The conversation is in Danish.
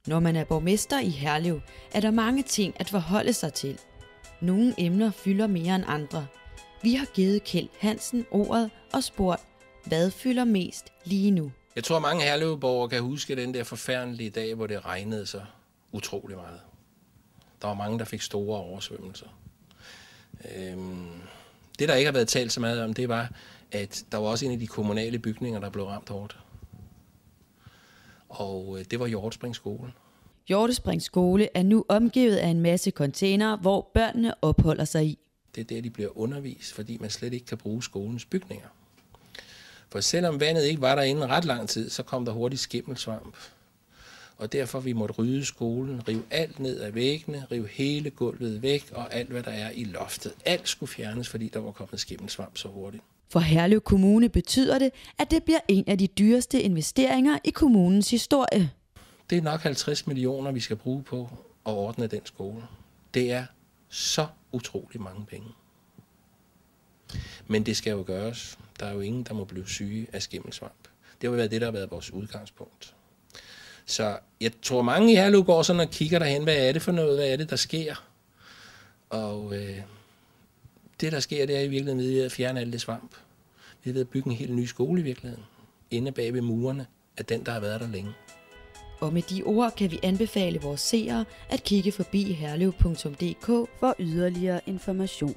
Når man er borgmester i Herlev, er der mange ting at forholde sig til. Nogle emner fylder mere end andre. Vi har givet Kjeld Hansen ordet og spurgt, hvad fylder mest lige nu? Jeg tror, mange herlevborgere kan huske den der forfærdelige dag, hvor det regnede så utrolig meget. Der var mange, der fik store oversvømmelser. Det, der ikke har været talt så meget om, det var, at der var også en af de kommunale bygninger, der blev ramt hårdt. Og det var Hjortespring Skole. Hjortespring Skole er nu omgivet af en masse containere, hvor børnene opholder sig i. Det er der, de bliver undervist, fordi man slet ikke kan bruge skolens bygninger. For selvom vandet ikke var derinde ret lang tid, så kom der hurtigt skimmelsvamp. Og derfor vi måtte rydde skolen, rive alt ned af væggene, rive hele gulvet væk og alt, hvad der er i loftet. Alt skulle fjernes, fordi der var kommet skimmelsvamp så hurtigt. For Herlev Kommune betyder det, at det bliver en af de dyreste investeringer i kommunens historie. Det er nok 50 millioner, vi skal bruge på at ordne den skole. Det er så utrolig mange penge. Men det skal jo gøres. Der er jo ingen, der må blive syge af skimmelsvamp. Det har været det, der har været vores udgangspunkt. Så jeg tror, mange i Herlev går sådan og kigger derhen, hvad er det for noget, hvad er det, der sker? Og det, der sker, det er i virkeligheden at fjerne alt det svamp. Vi er ved at bygge en helt ny skole i virkeligheden. Inde bag ved murene af den, der har været der længe. Og med de ord kan vi anbefale vores seere at kigge forbi herlev.dk for yderligere information.